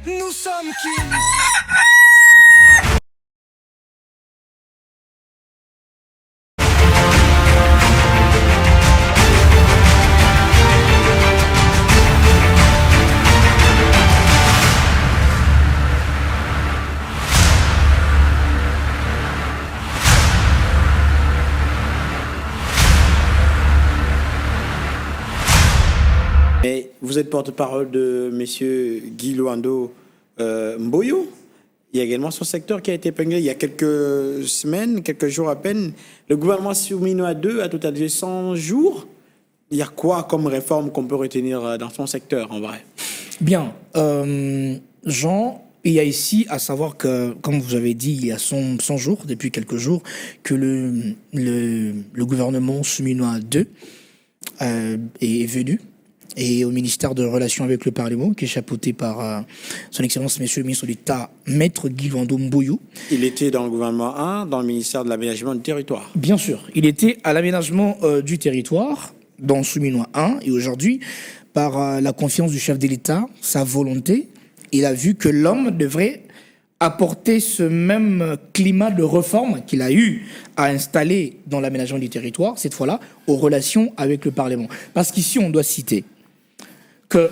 Nous sommes qui? Mais vous êtes porte-parole de M. Guy Luando Mboyo. Il y a également son secteur qui a été épinglé il y a quelques semaines, quelques jours à peine. Le gouvernement Souminois 2 a totalisé 100 jours. Il y a quoi comme réforme qu'on peut retenir dans son secteur en vrai? Bien. Jean, il y a ici à savoir que, comme vous avez dit, il y a 100 jours, depuis quelques jours, que le gouvernement Souminois 2 est venu. Et au ministère de Relations avec le Parlement, qui est chapeauté par son Excellence, Monsieur le ministre d'État, Maître Guy Luando Mboyo. Il était dans le gouvernement 1, dans le ministère de l'Aménagement du Territoire. Bien sûr, il était à l'aménagement du territoire, dans Souminois 1, et aujourd'hui, par la confiance du chef de l'État, sa volonté, il a vu que l'homme devrait apporter ce même climat de réforme qu'il a eu à installer dans l'aménagement du territoire, cette fois-là, aux relations avec le Parlement. Parce qu'ici, on doit citer que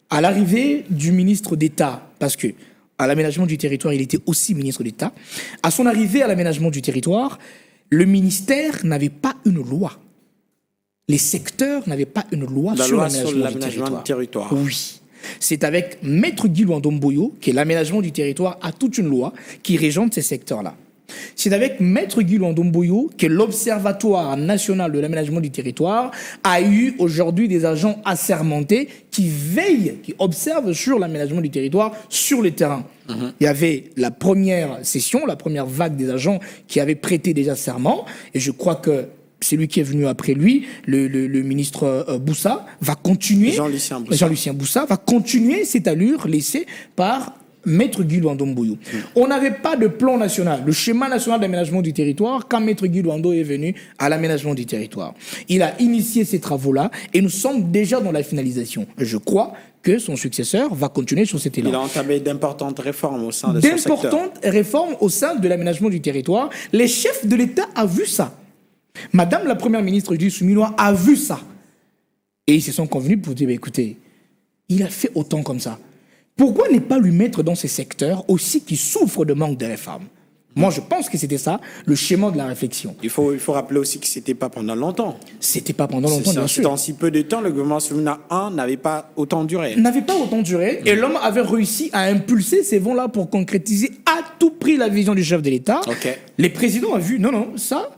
à l'arrivée du ministre d'État, parce que à l'aménagement du territoire, il était aussi ministre d'État, à son arrivée à l'aménagement du territoire, le ministère n'avait pas une loi. Les secteurs n'avaient pas une loi sur l'aménagement du territoire. Oui. C'est avec Maître Guy Luando Mboyo que l'aménagement du territoire a toute une loi qui régente ces secteurs-là. C'est avec Maître Guy Luando Mboyo que l'Observatoire national de l'aménagement du territoire a eu aujourd'hui des agents assermentés qui veillent, qui observent sur l'aménagement du territoire sur le terrain. Il y avait la première session, la première vague des agents qui avaient prêté déjà serment, et je crois que c'est lui qui est venu après lui, le ministre Boussa, va continuer, Jean-Lucien Boussa va continuer cette allure laissée par Maître Guy Luando Mboyo. On n'avait pas de plan national, le schéma national d'aménagement du territoire, quand Maître Guy Luando est venu à l'aménagement du territoire. Il a initié ces travaux-là et nous sommes déjà dans la finalisation. Je crois que son successeur va continuer sur cet élan. Il a entamé d'importantes réformes au sein de son secteur. D'importantes réformes au sein de l'aménagement du territoire. Les chefs de l'État ont vu ça. Madame la Première ministre du Souminois a vu ça. Et ils se sont convenus pour dire, écoutez, il a fait autant comme ça. Pourquoi ne pas lui mettre dans ces secteurs aussi qui souffrent de manque de réformes? Moi, je pense que c'était ça, le schéma de la réflexion. Il faut rappeler aussi que ce n'était pas pendant longtemps. C'était pas pendant longtemps, bien sûr. En si peu de temps, le gouvernement Souminois 1 n'avait pas autant duré. N'avait pas autant duré, et l'homme avait réussi à impulser ces vents-là pour concrétiser à tout prix la vision du chef de l'État. Okay. Les présidents ont vu, non, ça...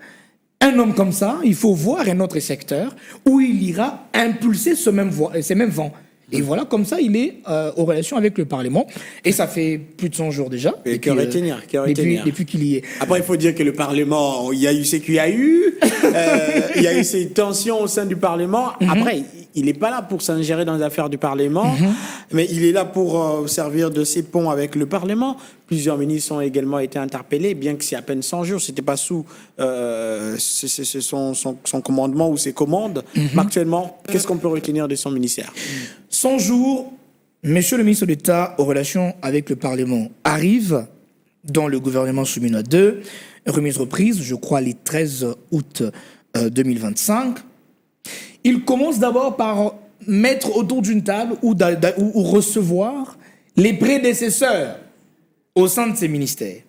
Un homme comme ça, il faut voir un autre secteur où il ira impulser ces mêmes vents. Et voilà, comme ça, il est aux relations avec le Parlement. Et ça fait plus de 100 jours déjà. Et que retenir, depuis qu'il y est. Après, il faut dire que le Parlement, il y a eu ce qu'il y a eu. Il y a eu ces tensions au sein du Parlement. Après, il n'est pas là pour s'ingérer dans les affaires du Parlement, mais il est là pour servir de ses ponts avec le Parlement. Plusieurs ministres ont également été interpellés, bien que c'est à peine 100 jours. Ce n'était pas sous son commandement ou ses commandes. Mais actuellement, qu'est-ce qu'on peut retenir de son ministère? 100 jours, Monsieur le ministre d'État aux relations avec le Parlement arrive dans le gouvernement Souminois 2, remise reprise, je crois, les 13 août 2025. Il commence d'abord par mettre autour d'une table ou recevoir les prédécesseurs au sein de ces ministères.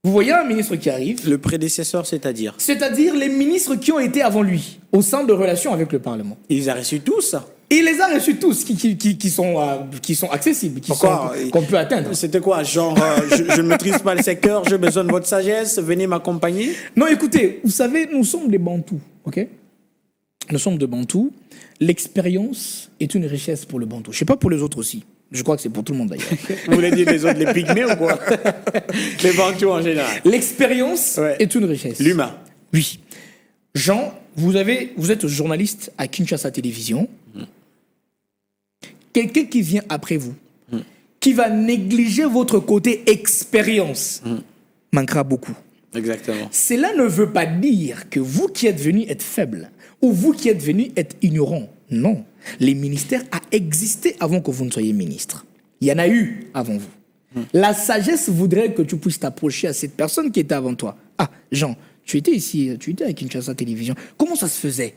Vous voyez un ministre qui arrive. Le prédécesseur, c'est-à-dire? C'est-à-dire les ministres qui ont été avant lui, au sein de relations avec le Parlement. Il les a reçus tous? Il les a reçus tous, qui sont accessibles, qu'on peut atteindre. C'était quoi? Genre, je ne maîtrise pas le secteur, j'ai besoin de votre sagesse, venez m'accompagner? Non, écoutez, vous savez, nous sommes des Bantous, ok? Nous sommes des Bantous. L'expérience est une richesse pour le Bantou. Je ne sais pas pour les autres aussi. Je crois que c'est pour tout le monde d'ailleurs. Vous voulez dire les autres, les pygmées ou quoi? Les Bantous en général. L'expérience est une richesse. L'humain. Oui. Jean, vous êtes journaliste à Kinshasa Télévision. Quelqu'un qui vient après vous, qui va négliger votre côté expérience, manquera beaucoup. Exactement. Cela ne veut pas dire que vous qui êtes venu être faible ou vous qui êtes venu être ignorant. Non. Les ministères ont existé avant que vous ne soyez ministre. Il y en a eu avant vous. La sagesse voudrait que tu puisses t'approcher à cette personne qui était avant toi. Ah, Jean, tu étais ici, tu étais à Kinshasa Télévision. Comment ça se faisait?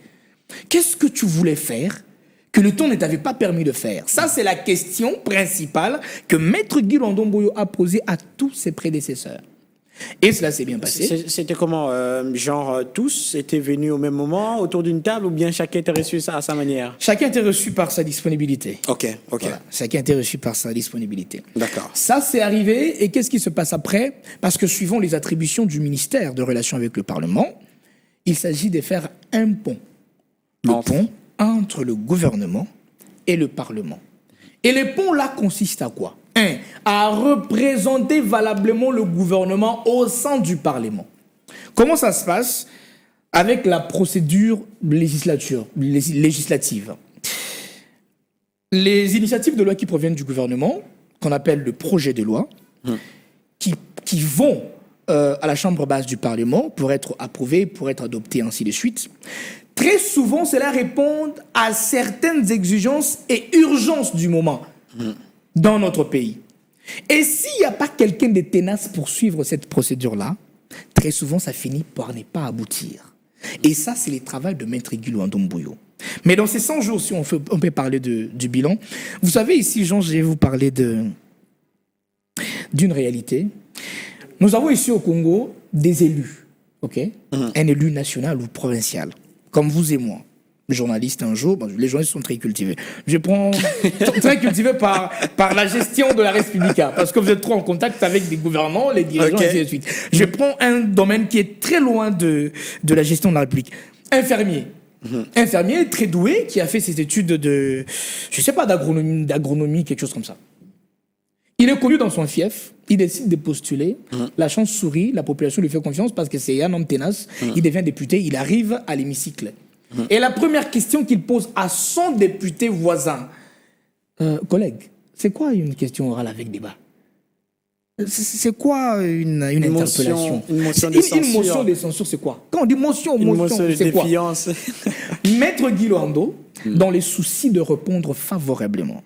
Qu'est-ce que tu voulais faire que le temps ne t'avait pas permis de faire? Ça, c'est la question principale que Maître Guy Luando Mboyo a posée à tous ses prédécesseurs. Et cela s'est bien passé. C'était comment genre, tous étaient venus au même moment, autour d'une table, ou bien chacun était reçu à sa manière? Chacun était reçu par sa disponibilité. Ok. Voilà. Chacun était reçu par sa disponibilité. D'accord. Ça, c'est arrivé. Et qu'est-ce qui se passe après? Parce que suivant les attributions du ministère de Relations avec le Parlement, il s'agit de faire un pont. Le pont entre le gouvernement et le Parlement. Et le pont là consiste à quoi? À représenter valablement le gouvernement au sein du Parlement. Comment ça se passe? Avec la procédure législative. Les initiatives de loi qui proviennent du gouvernement, qu'on appelle le projet de loi, qui vont à la chambre basse du Parlement pour être approuvées, pour être adoptées, ainsi de suite. Très souvent, cela répond à certaines exigences et urgences du moment dans notre pays. Et s'il n'y a pas quelqu'un de tenace pour suivre cette procédure-là, très souvent, ça finit par ne pas aboutir. Et ça, c'est le travail de Maître Guy Luando Mboyo. Mais dans ces 100 jours, si on peut parler du bilan, vous savez, ici, Jean, je vais vous parler d'une réalité. Nous avons ici au Congo des élus, ok? Un élu national ou provincial, comme vous et moi. Journaliste un jour, les journalistes sont très cultivés. Je prends très cultivés par la gestion de la République, parce que vous êtes trop en contact avec des gouvernants, les dirigeants, et ainsi de suite. Je prends un domaine qui est très loin de la gestion de la République. Infirmier. Infirmier très doué, qui a fait ses études de, je sais pas, d'agronomie, quelque chose comme ça. Il est connu dans son fief, il décide de postuler, la chance sourit, la population lui fait confiance parce que c'est un homme tenace, il devient député, il arrive à l'hémicycle. Et la première question qu'il pose à son député voisin, collègue, c'est quoi une question orale avec débat? C'est quoi une interpellation? Une motion de censure. Une motion de censure, c'est quoi? Quand on dit motion, c'est quoi? Défiance. Maître Guy Luando, dans les soucis de répondre favorablement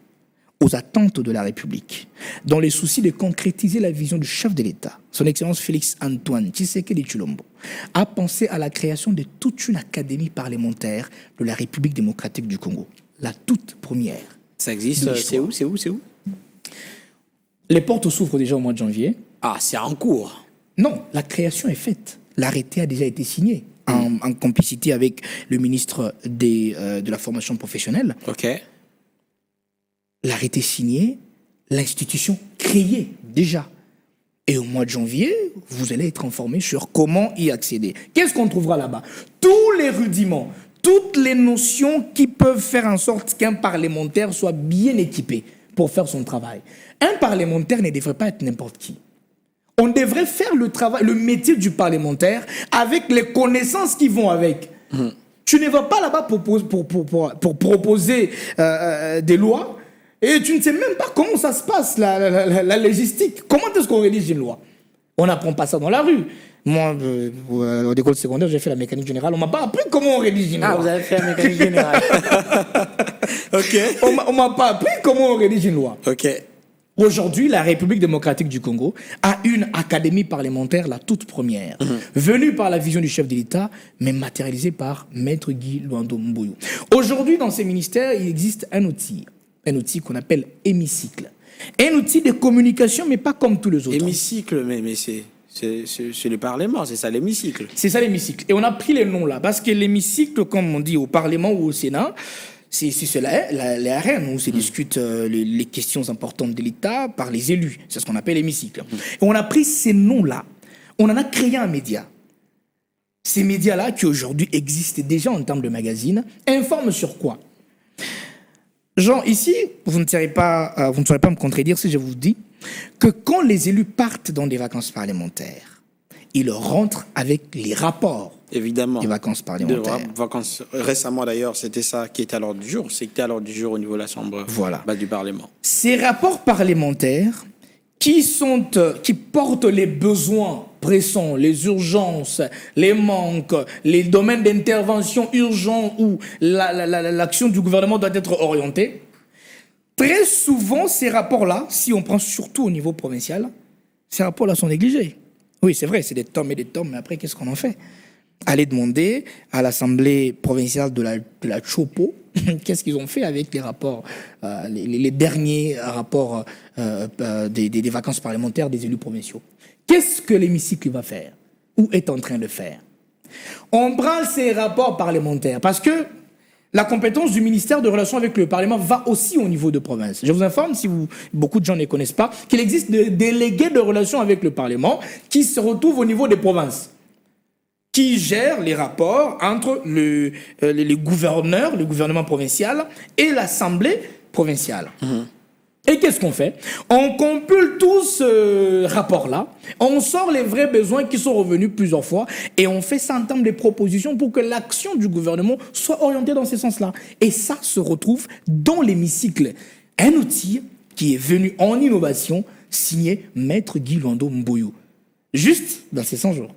aux attentes de la République, dans les soucis de concrétiser la vision du chef de l'État, son Excellence Félix Antoine Tshisekedi Tshilombo, a pensé à la création de toute une académie parlementaire de la République démocratique du Congo, la toute première. Ça existe, c'est où? Les portes s'ouvrent déjà au mois de janvier. Ah, c'est en cours. Non, la création est faite. L'arrêté a déjà été signé en complicité avec le ministre de la formation professionnelle. Ok. L'arrêté signé, l'institution créée déjà. Et au mois de janvier, vous allez être informé sur comment y accéder. Qu'est-ce qu'on trouvera là-bas? Tous les rudiments, toutes les notions qui peuvent faire en sorte qu'un parlementaire soit bien équipé pour faire son travail. Un parlementaire ne devrait pas être n'importe qui. On devrait faire le travail, le métier du parlementaire avec les connaissances qui vont avec. Tu ne vas pas là-bas pour proposer des lois. Et tu ne sais même pas comment ça se passe, la logistique. Comment est-ce qu'on rédige une loi? On n'apprend pas ça dans la rue. Moi, au école secondaire, j'ai fait la mécanique générale. On ne m'a pas appris comment on rédige une loi. Ah, vous avez fait la mécanique générale. Ok. On ne m'a pas appris comment on rédige une loi. Ok. Aujourd'hui, la République démocratique du Congo a une académie parlementaire, la toute première, venue par la vision du chef de l'État, mais matérialisée par Maître Guy Luando Mboyo. Aujourd'hui, dans ces ministères, il existe un outil qu'on appelle hémicycle. Un outil de communication, mais pas comme tous les autres. Hémicycle, mais c'est le Parlement, c'est ça l'hémicycle. C'est ça l'hémicycle. Et on a pris les noms là, parce que l'hémicycle, comme on dit au Parlement ou au Sénat, c'est l'arène où se discutent les questions importantes de l'État par les élus. C'est ce qu'on appelle l'hémicycle. Et on a pris ces noms-là, on en a créé un média. Ces médias-là, qui aujourd'hui existent déjà en termes de magazines, informent sur quoi? Jean, ici, vous ne saurez pas me contredire si je vous dis que quand les élus partent dans des vacances parlementaires, ils rentrent avec les rapports. Évidemment. Des vacances parlementaires. Récemment d'ailleurs, c'était ça qui était à l'ordre du jour. C'était à l'ordre du jour au niveau de la Chambre du Parlement. Ces rapports parlementaires qui portent les besoins pressants, les urgences, les manques, les domaines d'intervention urgents où l'action du gouvernement doit être orientée, très souvent, ces rapports-là, si on prend surtout au niveau provincial, ces rapports-là sont négligés. Oui, c'est vrai, c'est des tomes et des tomes, mais après, qu'est-ce qu'on en fait? Allez demander à l'Assemblée provinciale de la Chopo qu'est-ce qu'ils ont fait avec les rapports, les derniers rapports des vacances parlementaires des élus provinciaux. Qu'est-ce que l'hémicycle va faire ou est en train de faire? On prend ces rapports parlementaires parce que la compétence du ministère de Relations avec le Parlement va aussi au niveau de province. Je vous informe, si beaucoup de gens ne connaissent pas, qu'il existe des délégués de relations avec le Parlement qui se retrouvent au niveau des provinces, qui gèrent les rapports entre les gouverneurs, le gouvernement provincial et l'Assemblée provinciale. Et qu'est-ce qu'on fait? On compile tout ce rapport-là, on sort les vrais besoins qui sont revenus plusieurs fois et on fait s'entendre des propositions pour que l'action du gouvernement soit orientée dans ce sens-là. Et ça se retrouve dans l'hémicycle. Un outil qui est venu en innovation, signé Maître Guy Luando Mboyo. Juste dans ces 100 jours.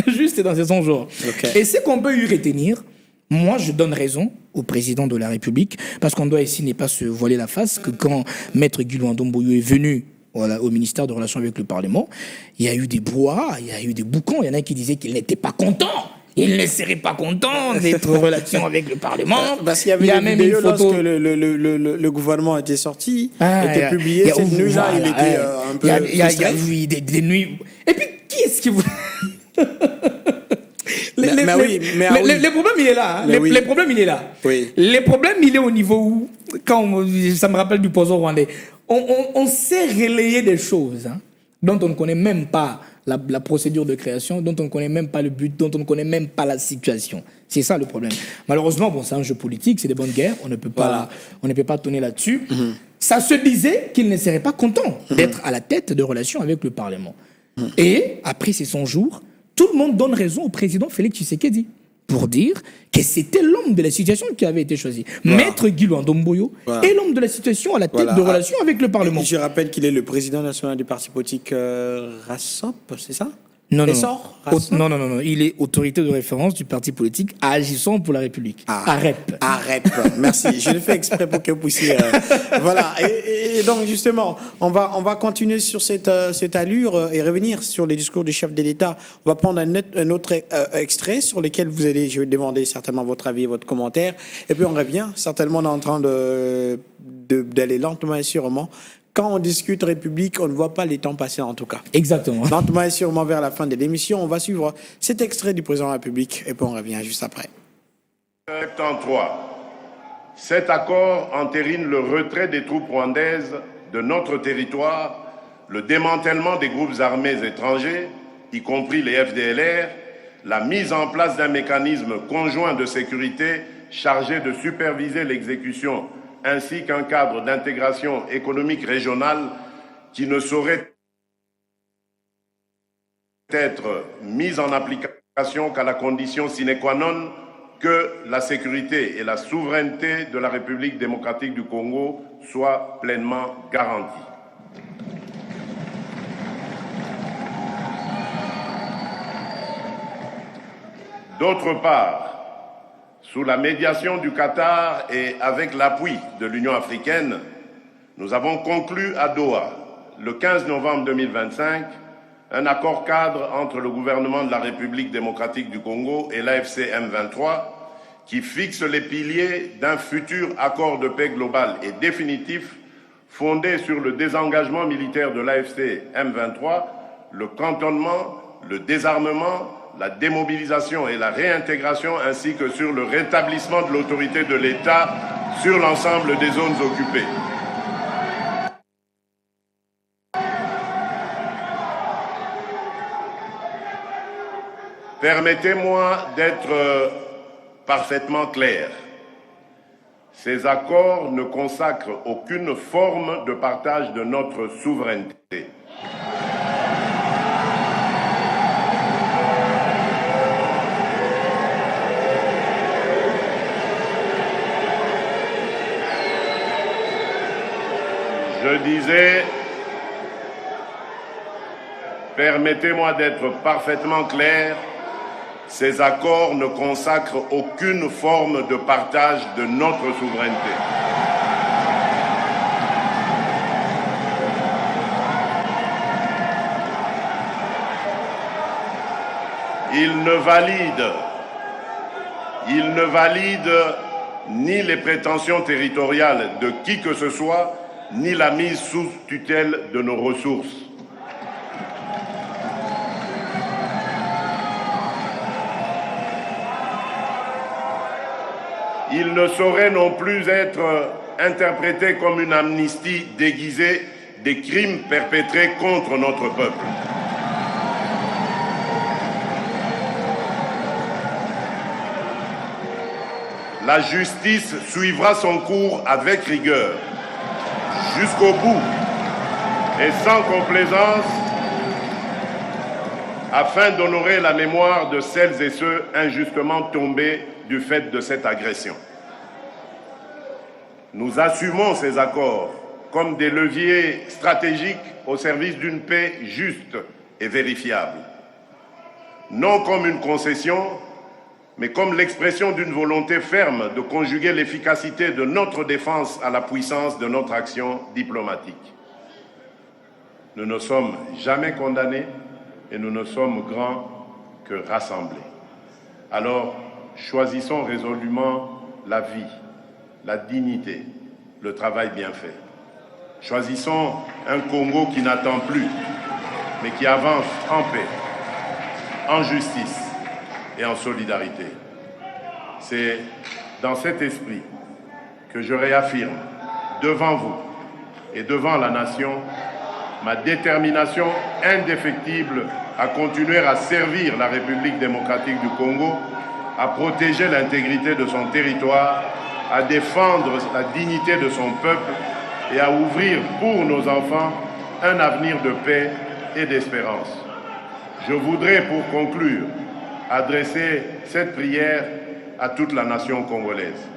Juste dans ces 100 jours. Okay. Et ce qu'on peut y retenir, moi, je donne raison au président de la République, parce qu'on doit ici ne pas se voiler la face, que quand Maître Guy Luando Mboyo est venu au ministère de Relations avec le Parlement, il y a eu des brouhahs, il y a eu des boucans, il y en a qui disaient qu'il n'était pas content. Il ne serait pas content d'être en relation avec le Parlement. Parce qu'il y avait des vidéos lorsque le gouvernement était sorti, était publié, cette nuit-là, il était un peu... Il y a eu des nuits... Et puis, qui est-ce qui vous... Les problèmes, il est là. Hein. Les problèmes, il est là. Oui. Les problèmes, il est au niveau où, ça me rappelle du poison rwandais, on sait relayer des choses hein, dont on ne connaît même pas la procédure de création, dont on ne connaît même pas le but, dont on ne connaît même pas la situation. C'est ça le problème. Malheureusement, bon, c'est un jeu politique, c'est des bonnes guerres, on ne peut pas tourner là-dessus. Ça se disait qu'il ne serait pas content d'être à la tête de relations avec le Parlement. Et après ces 100 jours, tout le monde donne raison au président Félix Tshisekedi pour dire que c'était l'homme de la situation qui avait été choisi. Maître Guy Luando Mboyo est l'homme de la situation à la tête de relations avec le Parlement. Je rappelle qu'il est le président national du parti politique RASOP, c'est ça? Non, il est autorité de référence du parti politique agissant pour la République. AREP. AREP, merci. Je le fais exprès pour que vous puissiez... voilà, et donc justement, on va continuer sur cette allure et revenir sur les discours du chef de l'État. On va prendre un autre extrait sur lequel je vais demander certainement votre avis et votre commentaire. Et puis on revient, certainement on est en train d'aller lentement et sûrement. Quand on discute République, on ne voit pas les temps passer en tout cas. Exactement. Lentement et sûrement vers la fin de l'émission, on va suivre cet extrait du président de la République et puis on revient juste après. 73. Cet accord entérine le retrait des troupes rwandaises de notre territoire, le démantèlement des groupes armés étrangers, y compris les FDLR, la mise en place d'un mécanisme conjoint de sécurité chargé de superviser l'exécution ainsi qu'un cadre d'intégration économique régionale qui ne saurait être mis en application qu'à la condition sine qua non que la sécurité et la souveraineté de la République démocratique du Congo soient pleinement garanties. D'autre part, sous la médiation du Qatar et avec l'appui de l'Union africaine, nous avons conclu à Doha, le 15 novembre 2025, un accord cadre entre le gouvernement de la République démocratique du Congo et l'AFC M23 qui fixe les piliers d'un futur accord de paix global et définitif fondé sur le désengagement militaire de l'AFC M23, le cantonnement, le désarmement, la démobilisation et la réintégration, ainsi que sur le rétablissement de l'autorité de l'État sur l'ensemble des zones occupées. Permettez-moi d'être parfaitement clair. Ces accords ne consacrent aucune forme de partage de notre souveraineté. Je disais, permettez-moi d'être parfaitement clair, ces accords ne consacrent aucune forme de partage de notre souveraineté. Il ne valide ni les prétentions territoriales de qui que ce soit, ni la mise sous tutelle de nos ressources. Il ne saurait non plus être interprété comme une amnistie déguisée des crimes perpétrés contre notre peuple. La justice suivra son cours avec rigueur, jusqu'au bout et sans complaisance, afin d'honorer la mémoire de celles et ceux injustement tombés du fait de cette agression. Nous assumons ces accords comme des leviers stratégiques au service d'une paix juste et vérifiable, non comme une concession, mais comme l'expression d'une volonté ferme de conjuguer l'efficacité de notre défense à la puissance de notre action diplomatique. Nous ne sommes jamais condamnés et nous ne sommes grands que rassemblés. Alors, choisissons résolument la vie, la dignité, le travail bien fait. Choisissons un Congo qui n'attend plus, mais qui avance en paix, en justice et en solidarité. C'est dans cet esprit que je réaffirme devant vous et devant la nation ma détermination indéfectible à continuer à servir la République démocratique du Congo, à protéger l'intégrité de son territoire, à défendre la dignité de son peuple et à ouvrir pour nos enfants un avenir de paix et d'espérance. Je voudrais, pour conclure, adresser cette prière à toute la nation congolaise.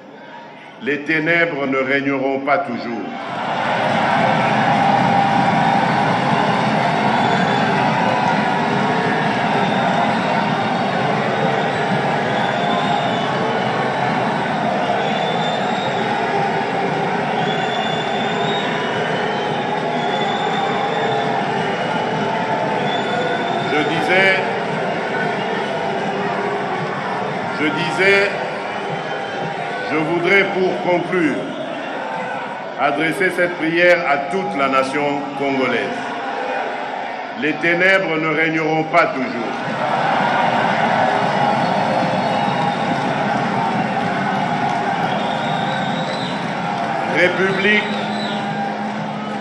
Les ténèbres ne régneront pas toujours. Je voudrais, pour conclure, adresser cette prière à toute la nation congolaise. Les ténèbres ne régneront pas toujours.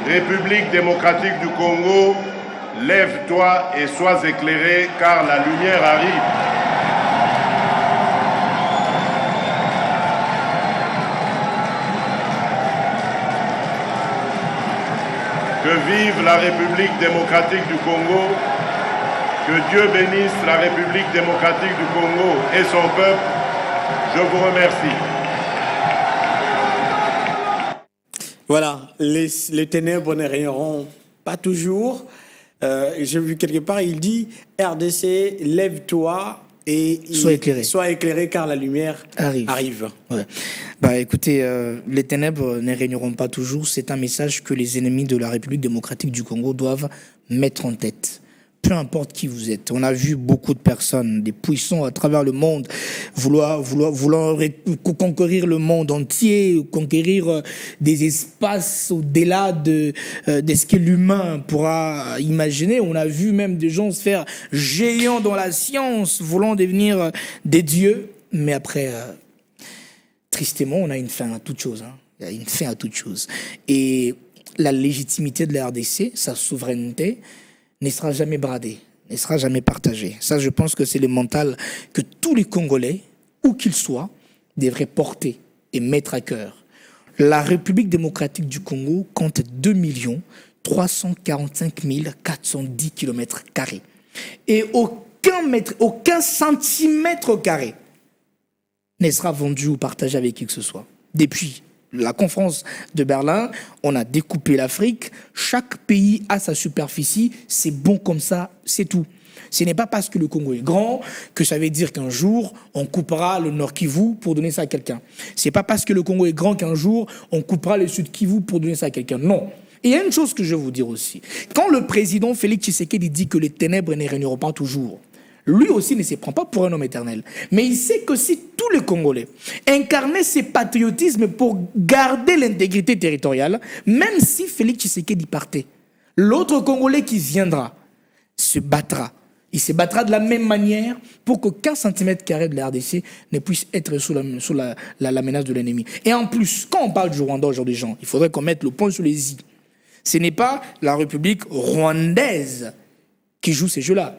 République démocratique du Congo, lève-toi et sois éclairé, car la lumière arrive. Que vive la République démocratique du Congo, que Dieu bénisse la République démocratique du Congo et son peuple. Je vous remercie. Voilà, les ténèbres ne régneront pas toujours. J'ai vu quelque part, il dit RDC, lève-toi et sois éclairé car la lumière arrive. Ouais. Bah écoutez, les ténèbres ne régneront pas toujours. C'est un message que les ennemis de la République démocratique du Congo doivent mettre en tête. Peu importe qui vous êtes. On a vu beaucoup de personnes, des puissants à travers le monde, vouloir conquérir le monde entier, conquérir des espaces au-delà de ce que l'humain pourra imaginer. On a vu même des gens se faire géants dans la science, voulant devenir des dieux. Mais après, tristement, on a une fin à toute chose. Hein. Il y a une fin à toute chose. Et la légitimité de la RDC, sa souveraineté, ne sera jamais bradé, ne sera jamais partagé. Ça, je pense que c'est le mental que tous les Congolais, où qu'ils soient, devraient porter et mettre à cœur. La République démocratique du Congo compte 2 345 410 km². Et aucun centimètre carré ne sera vendu ou partagé avec qui que ce soit. Depuis la conférence de Berlin, on a découpé l'Afrique. Chaque pays a sa superficie. C'est bon comme ça, c'est tout. Ce n'est pas parce que le Congo est grand que ça veut dire qu'un jour, on coupera le Nord Kivu pour donner ça à quelqu'un. Ce n'est pas parce que le Congo est grand qu'un jour, on coupera le Sud Kivu pour donner ça à quelqu'un. Non. Et il y a une chose que je veux vous dire aussi. Quand le président Félix Tshisekedi dit que les ténèbres ne régneront pas toujours, lui aussi ne se prend pas pour un homme éternel. Mais il sait que si tous les Congolais incarnaient ce patriotisme pour garder l'intégrité territoriale, même si Félix Tshisekedi partait, l'autre Congolais qui viendra se battra. Il se battra de la même manière pour qu'aucun centimètre carré de la RDC ne puisse être sous la menace de l'ennemi. Et en plus, quand on parle du Rwanda aujourd'hui, Jean, il faudrait qu'on mette le point sur les i. Ce n'est pas la République rwandaise qui joue ces jeux-là.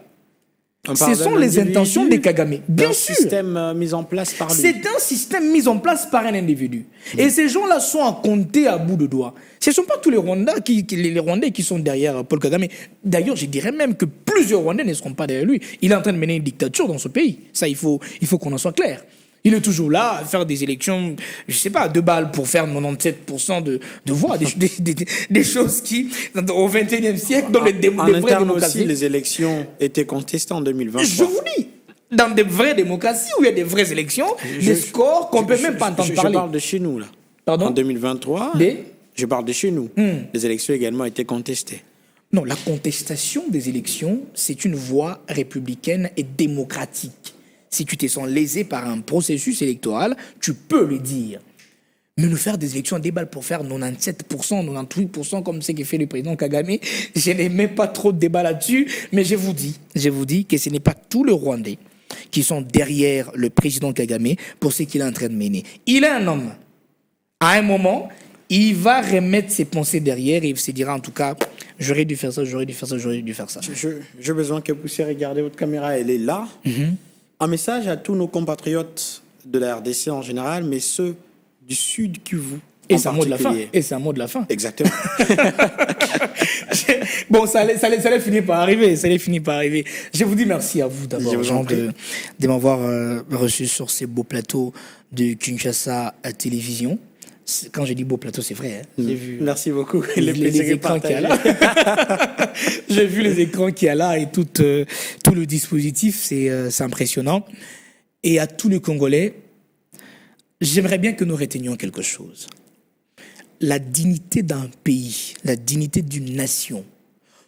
Ce sont les intentions des Kagame. Bien sûr. C'est un système mis en place par lui. C'est un système mis en place par un individu. Et ces gens-là sont à compter à bout de doigts. Ce ne sont pas tous les Rwandais qui sont derrière Paul Kagame. D'ailleurs, je dirais même que plusieurs Rwandais ne seront pas derrière lui. Il est en train de mener une dictature dans ce pays. Ça, il faut qu'on en soit clair. Il est toujours là à faire des élections, je ne sais pas, 2 balles pour faire 97% de voix, des choses qui, au XXIe siècle, dans les vraies démocraties... aussi, les élections étaient contestées en 2023. Je vous dis, dans des vraies démocraties où il y a des vraies élections, des scores qu'on ne peut même pas entendre parler. Je parle de chez nous, là. Pardon? En 2023, je parle de chez nous. Les élections également étaient contestées. Non, la contestation des élections, c'est une voie républicaine et démocratique. Si tu te sens lésé par un processus électoral, tu peux le dire. Mais nous faire des élections à 10 balles pour faire 97%, 98% comme ce que fait le président Kagame, je n'ai même pas trop de débat là-dessus, mais je vous dis que ce n'est pas tous les Rwandais qui sont derrière le président Kagame pour ce qu'il est en train de mener. Il est un homme. À un moment, il va remettre ses pensées derrière et il se dira en tout cas, j'aurais dû faire ça, j'aurais dû faire ça, j'aurais dû faire ça. J'ai besoin que vous puissiez regarder votre caméra, elle est là. Un message à tous nos compatriotes de la RDC en général, mais ceux du Sud Kivu. Et c'est un mot de la fin. Et c'est un mot de la fin. Exactement. Bon, ça allait finir par arriver. Ça allait finir par arriver. Je vous dis merci à vous d'abord, Jean, de m'avoir reçu sur ces beaux plateaux de Kinshasa à télévision. Quand je dis beau plateau, c'est vrai. Hein. J'ai vu. Merci beaucoup. Les écrans qu'il y a là. J'ai vu les écrans qu'il y a là et tout le dispositif. C'est impressionnant. Et à tous les Congolais, j'aimerais bien que nous retenions quelque chose. La dignité d'un pays, la dignité d'une nation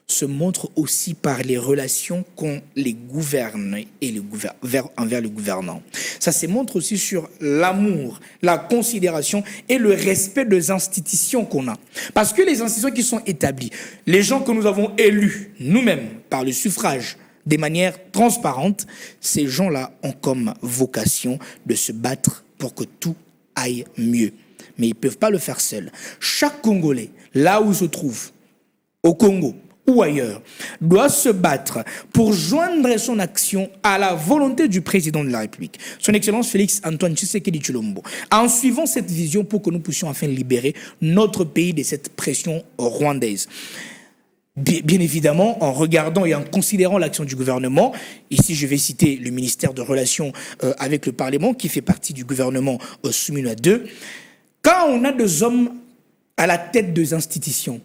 se montre aussi par les relations qu'ont les gouvernés et envers le gouvernant. Ça se montre aussi sur l'amour, la considération et le respect des institutions qu'on a. Parce que les institutions qui sont établies, les gens que nous avons élus nous-mêmes par le suffrage de manière transparente, ces gens-là ont comme vocation de se battre pour que tout aille mieux. Mais ils ne peuvent pas le faire seuls. Chaque Congolais, là où il se trouve, au Congo, ou ailleurs, doit se battre pour joindre son action à la volonté du président de la République, son Excellence Félix Antoine Tshisekedi Tshilombo, en suivant cette vision pour que nous puissions enfin libérer notre pays de cette pression rwandaise. Bien évidemment, en regardant et en considérant l'action du gouvernement, ici je vais citer le ministère de Relations avec le Parlement, qui fait partie du gouvernement Souminou 2, quand on a des hommes à la tête des institutions,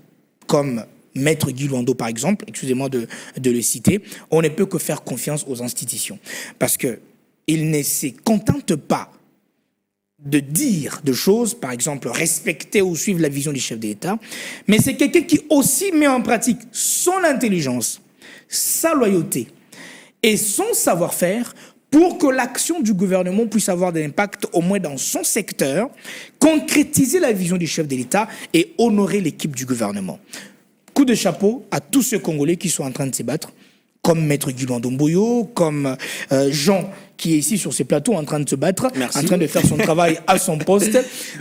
comme Maître Guy Luando, par exemple, excusez-moi de le citer, on ne peut que faire confiance aux institutions. Parce qu'ils ne se contentent pas de dire des choses, par exemple, respecter ou suivre la vision du chef de l'État, mais c'est quelqu'un qui aussi met en pratique son intelligence, sa loyauté et son savoir-faire pour que l'action du gouvernement puisse avoir de l'impact au moins dans son secteur, concrétiser la vision du chef de l'État et honorer l'équipe du gouvernement. Coup de chapeau à tous ces Congolais qui sont en train de se battre, comme Maître Guy Luando Mboyo, comme Jean, qui est ici sur ces plateaux en train de se battre, en train de faire son travail à son poste,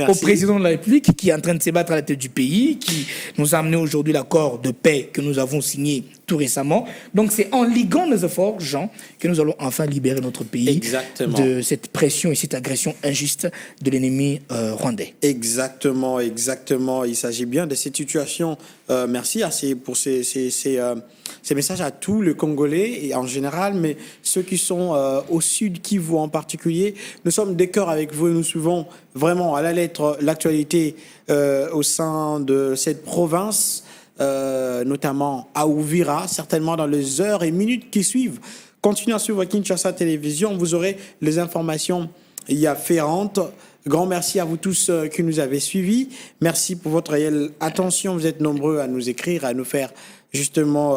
au président de la République, qui est en train de se battre à la tête du pays, qui nous a amené aujourd'hui l'accord de paix que nous avons signé tout récemment. Donc c'est en liguant nos efforts, Jean, que nous allons enfin libérer notre pays de cette pression et cette agression injuste de l'ennemi rwandais. Exactement. Il s'agit bien de cette situation. Merci pour ces messages à tous les Congolais et en général, mais ceux qui sont au Sud Kivu en particulier. Nous sommes d'accord avec vous et nous suivons vraiment à la lettre l'actualité au sein de cette province, notamment à Uvira, certainement dans les heures et minutes qui suivent. Continuez à suivre Kinshasa Télévision, vous aurez les informations y afférentes. Grand merci à vous tous qui nous avez suivis. Merci pour votre réelle attention. Vous êtes nombreux à nous écrire, à nous faire justement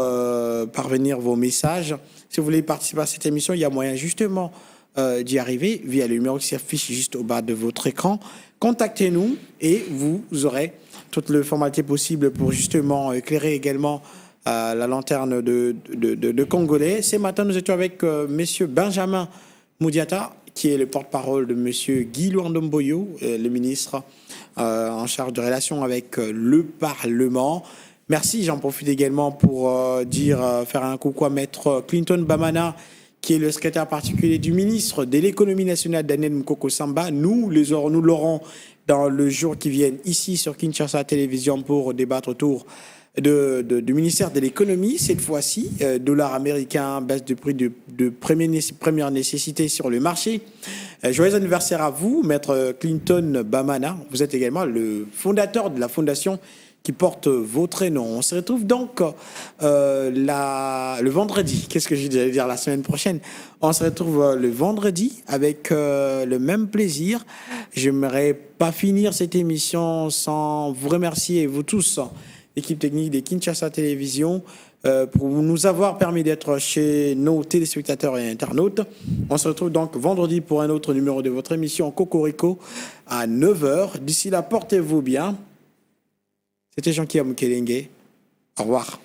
parvenir vos messages. Si vous voulez participer à cette émission, il y a moyen justement d'y arriver via le numéro qui s'affiche juste au bas de votre écran. Contactez-nous et vous aurez toutes les formalités possibles pour justement éclairer également la lanterne de Congolais. Ce matin, nous étions avec monsieur Benjamin Moudiata, qui est le porte-parole de monsieur Guy Luando Mboyo, le ministre en charge de relations avec le Parlement. Merci, j'en profite également pour faire un coucou à maître Clinton Bamana, qui est le secrétaire particulier du ministre de l'économie nationale, Daniel Mkoko Samba. Nous l'aurons dans le jour qui vient ici sur Kinshasa Télévision pour débattre autour du ministère de l'économie. Cette fois-ci, dollar américain, baisse de prix de première nécessité sur le marché. Joyeux anniversaire à vous, maître Clinton Bamana. Vous êtes également le fondateur de la fondation qui porte votre nom. On se retrouve donc le vendredi. Qu'est-ce que j'allais dire la semaine prochaine? On se retrouve le vendredi avec le même plaisir. Je n'aimerais pas finir cette émission sans vous remercier, vous tous, l'équipe technique de Kinshasa Télévision, pour nous avoir permis d'être chez nos téléspectateurs et internautes. On se retrouve donc vendredi pour un autre numéro de votre émission Cocorico à 9h. D'ici là, portez-vous bien. C'était Jean-Pierre Mukelenge. Au revoir.